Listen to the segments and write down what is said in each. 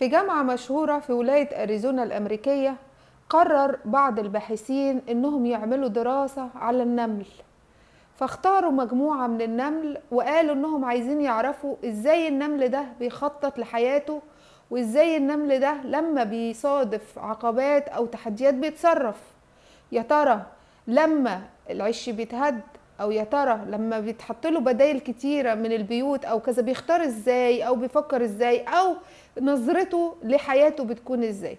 في جامعة مشهورة في ولاية أريزونا الأمريكية، قرر بعض الباحثين إنهم يعملوا دراسة على النمل. فاختاروا مجموعة من النمل وقالوا إنهم عايزين يعرفوا إزاي النمل ده بيخطط لحياته، وإزاي النمل ده لما بيصادف عقبات أو تحديات بيتصرف. يا ترى لما العش بيتهد، او يا ترى لما بيتحط له بدائل كتيره من البيوت او كذا بيختار ازاي او بيفكر ازاي او نظرته لحياته بتكون ازاي.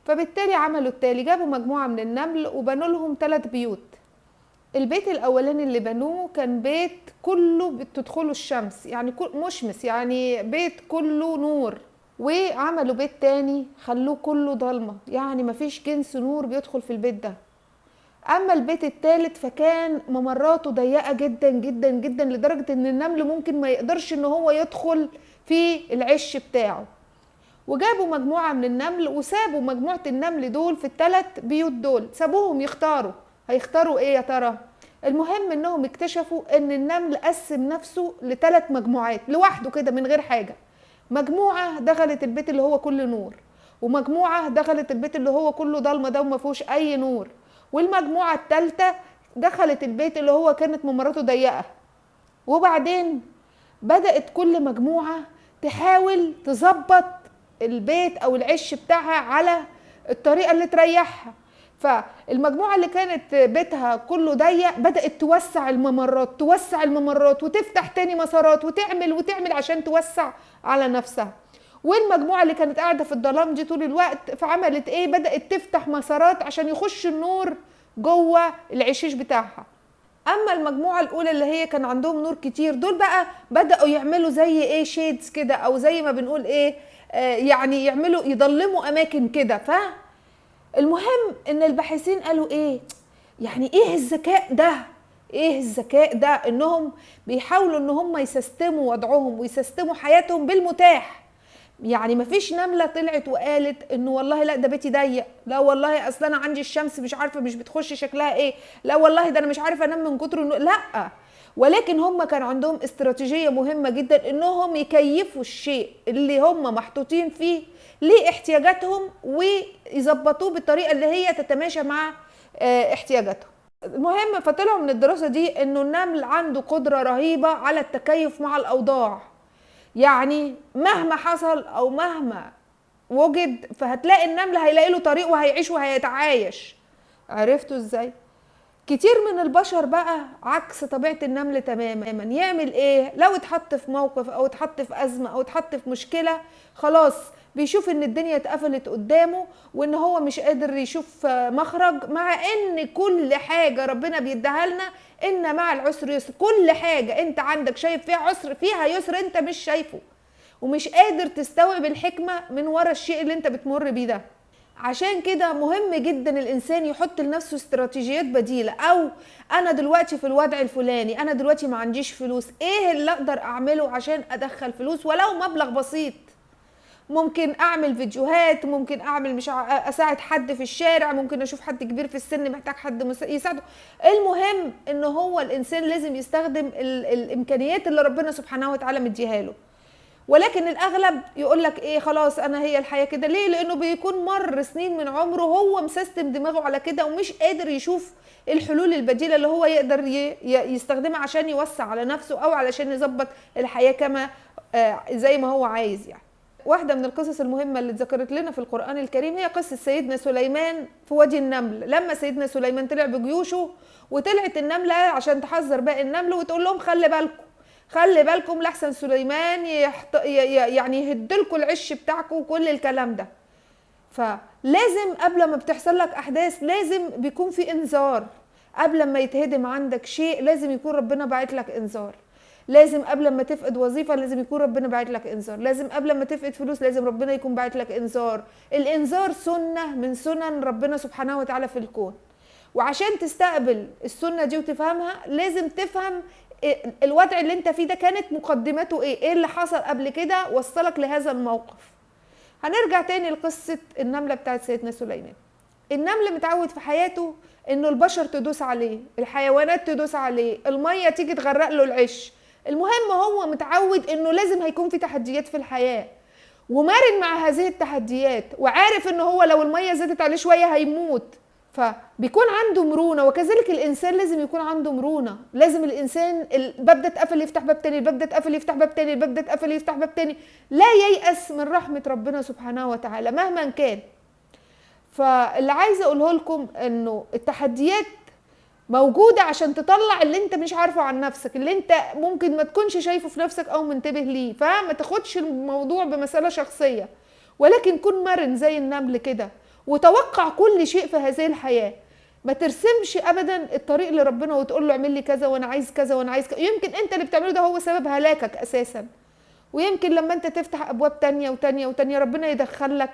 فبالتالي عملوا التالي: جابوا مجموعه من النمل وبنوا لهم 3 بيوت. البيت الاولاني اللي بنوه كان بيت كله بتدخله الشمس، يعني مشمس، يعني بيت كله نور. وعملوا بيت تاني خلوه كله ضلمه، يعني مفيش جنس نور بيدخل في البيت ده. اما البيت الثالث فكان ممراته ضيقه جدا جدا جدا، لدرجه ان النمل ممكن ما يقدرش ان هو يدخل في العش بتاعه. وجابوا مجموعه من النمل وسابوا مجموعه النمل دول في ال3 بيوت دول، سابوهم يختاروا. هيختاروا ايه يا ترى؟ المهم انهم اكتشفوا ان النمل قسم نفسه ل3 مجموعات لوحده كده من غير حاجه. مجموعه دخلت البيت اللي هو كله نور، ومجموعه دخلت البيت اللي هو كله ضلمه ده وما فيهوش اي نور، والمجموعة الثالثة دخلت البيت اللي هو كانت ممراته ضيقة. وبعدين بدأت كل مجموعة تحاول تظبط البيت أو العش بتاعها على الطريقة اللي تريحها. فالمجموعة اللي كانت بيتها كله ضيق بدأت توسع الممرات، توسع الممرات وتفتح تاني مسارات وتعمل عشان توسع على نفسها. والمجموعة اللي كانت قاعدة في الظلام دي طول الوقت فعملت ايه؟ بدأت تفتح مسارات عشان يخش النور جوه العشيش بتاعها. اما المجموعة الاولى اللي هي كان عندهم نور كتير، دول بقى بدأوا يعملوا زي ايه، شيدز كده، او زي ما بنقول ايه، يعني يعملوا يضلموا اماكن كده. فالمهم ان الباحثين قالوا ايه، يعني ايه الذكاء ده، ايه الذكاء ده انهم بيحاولوا ان هم يسيستموا وضعهم ويسيستموا حياتهم بالمتاح. يعني مفيش نملة طلعت وقالت انه والله لا ده بيتي ضيق، لا والله اصل انا عندي الشمس مش عارفة مش بتخش شكلها ايه، لا والله ده انا مش عارفة انام من كتر لا. ولكن هم كان عندهم استراتيجية مهمة جدا انهم يكيفوا الشيء اللي هم محطوطين فيه لاحتياجاتهم ويظبطوه بالطريقة اللي هي تتماشى مع احتياجاتهم. المهم فطلعوا من الدراسة دي انه النمل عنده قدرة رهيبة على التكيف مع الاوضاع. يعني مهما حصل او مهما وجد فهتلاقي النمل هيلاقي له طريق وهيعيش وهيتعايش. عرفتوا ازاي؟ كتير من البشر بقى عكس طبيعة النمل تماما. يعمل ايه؟ لو اتحط في موقف او اتحط في ازمة او اتحط في مشكلة، خلاص بيشوف ان الدنيا اتقفلت قدامه وان هو مش قادر يشوف مخرج، مع ان كل حاجة ربنا بيديها لنا ان مع العسر يسر. كل حاجة انت عندك شايف فيها عسر فيها يسر، انت مش شايفه ومش قادر تستوعب الحكمة من ورا الشيء اللي انت بتمر بيه ده. عشان كده مهم جدا الانسان يحط لنفسه استراتيجيات بديلة. او انا دلوقتي في الوضع الفلاني، انا دلوقتي ما عنديش فلوس، ايه اللي اقدر اعمله عشان ادخل فلوس ولو مبلغ بسيط؟ ممكن اعمل فيديوهات، ممكن اعمل مش اساعد حد في الشارع، ممكن اشوف حد كبير في السن محتاج حد يساعده. المهم ان هو الانسان لازم يستخدم الامكانيات اللي ربنا سبحانه وتعالى مديها له. ولكن الاغلب يقول لك ايه، خلاص انا هي الحياه كده. ليه؟ لانه بيكون مر سنين من عمره هو مسيستم دماغه على كده ومش قادر يشوف الحلول البديله اللي هو يقدر يستخدمها عشان يوسع على نفسه او علشان يظبط الحياه كما زي ما هو عايز. يعني واحده من القصص المهمه اللي اتذكرت لنا في القران الكريم هي قصه سيدنا سليمان في وادي النمل. لما سيدنا سليمان طلع بجيوشه وطلعت النمله عشان تحذر باقي النمل وتقول لهم خلي بالكم لحسن سليمان يعني يهدلكوا العش بتاعكم وكل الكلام ده. فلازم قبل ما بتحصل لك احداث لازم بيكون في انذار. قبل ما يتهدم عندك شيء لازم يكون ربنا باعت لك انذار. لازم قبل ما تفقد وظيفه لازم يكون ربنا باعت لك انذار. لازم قبل ما تفقد فلوس لازم ربنا يكون باعت لك انذار. الانذار سنه من سنن ربنا سبحانه وتعالى في الكون. وعشان تستقبل السنه دي وتفهمها لازم تفهم الوضع اللي انت فيه ده كانت مقدمته ايه اللي حصل قبل كده وصلك لهذا الموقف. هنرجع تاني لقصة النملة بتاعت سيدنا سليمان. النمل متعود في حياته انه البشر تدوس عليه، الحيوانات تدوس عليه، المية تيجي تغرق له العش. المهم هو متعود انه لازم هيكون في تحديات في الحياة، ومرن مع هذه التحديات، وعارف ان هو لو المية زادت عليه شوية هيموت، فبيكون عنده مرونة. وكذلك الإنسان لازم يكون عنده مرونة. لازم الإنسان الباب ده اتقفل يفتح باب تاني، الباب ده اتقفل يفتح باب تاني، الباب ده اتقفل يفتح باب تاني، لا ييأس من رحمة ربنا سبحانه وتعالى مهما كان. فاللي عايزة أقوله لكم إنه التحديات موجودة عشان تطلع اللي انت مش عارفه عن نفسك، اللي انت ممكن ما تكونش شايفه في نفسك او منتبه ليه. فما تاخدش الموضوع بمسألة شخصية، ولكن كن مرن زي النمل كده، وتوقع كل شيء في هذه الحياة. ما ترسمش ابدا الطريق لربنا وتقول له اعمل لي كذا وانا عايز كذا وانا عايز كذا. يمكن انت اللي بتعمله ده هو سبب هلاكك اساسا، ويمكن لما انت تفتح ابواب تانية وتانية وتانية ربنا يدخلك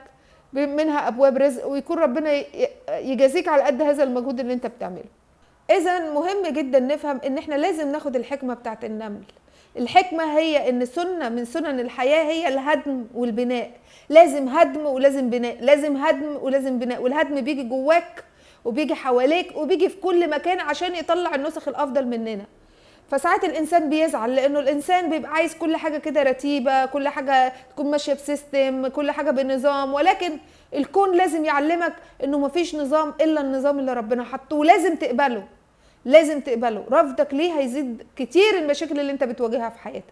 منها ابواب رزق، ويكون ربنا يجازيك على قد هذا المجهود اللي انت بتعمله. اذا مهم جدا نفهم ان احنا لازم ناخد الحكمة بتاعت النمل. الحكمة هي ان سنة من سنن الحياة هي الهدم والبناء. لازم هدم ولازم بناء، لازم هدم ولازم بناء. والهدم بيجي جواك وبيجي حواليك وبيجي في كل مكان عشان يطلع النسخ الافضل مننا. فساعات الانسان بيزعل لانه الانسان بيبقى عايز كل حاجة كده رتيبة، كل حاجة تكون ماشية بسيستم، كل حاجة بنظام. ولكن الكون لازم يعلمك انه مفيش نظام الا النظام اللي ربنا حطه، ولازم تقبله. لازم تقبله. رفضك ليه هيزيد كتير المشاكل اللي انت بتواجهها في حياتك.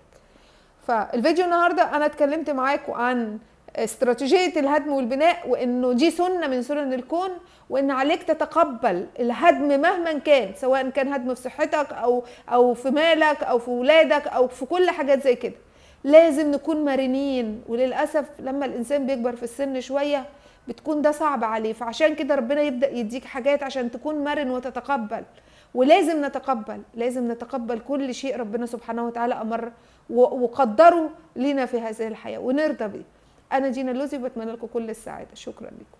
فالفيديو النهارده انا اتكلمت معاكم عن استراتيجية الهدم والبناء، وانه دي سنة من سنن الكون، وان عليك تتقبل الهدم مهما كان، سواء كان هدم في صحتك او في مالك او في ولادك او في كل حاجات زي كده. لازم نكون مرنين. وللأسف لما الانسان بيكبر في السن شوية بتكون ده صعب عليه، فعشان كده ربنا يبدأ يديك حاجات عشان تكون مرن وتتقبل. ولازم نتقبل، لازم نتقبل كل شيء ربنا سبحانه وتعالى أمر وقدره لنا في هذه الحياة ونرضى بيه. أنا دينا اللوزي وبتمنى لكم كل السعادة. شكرا لكم.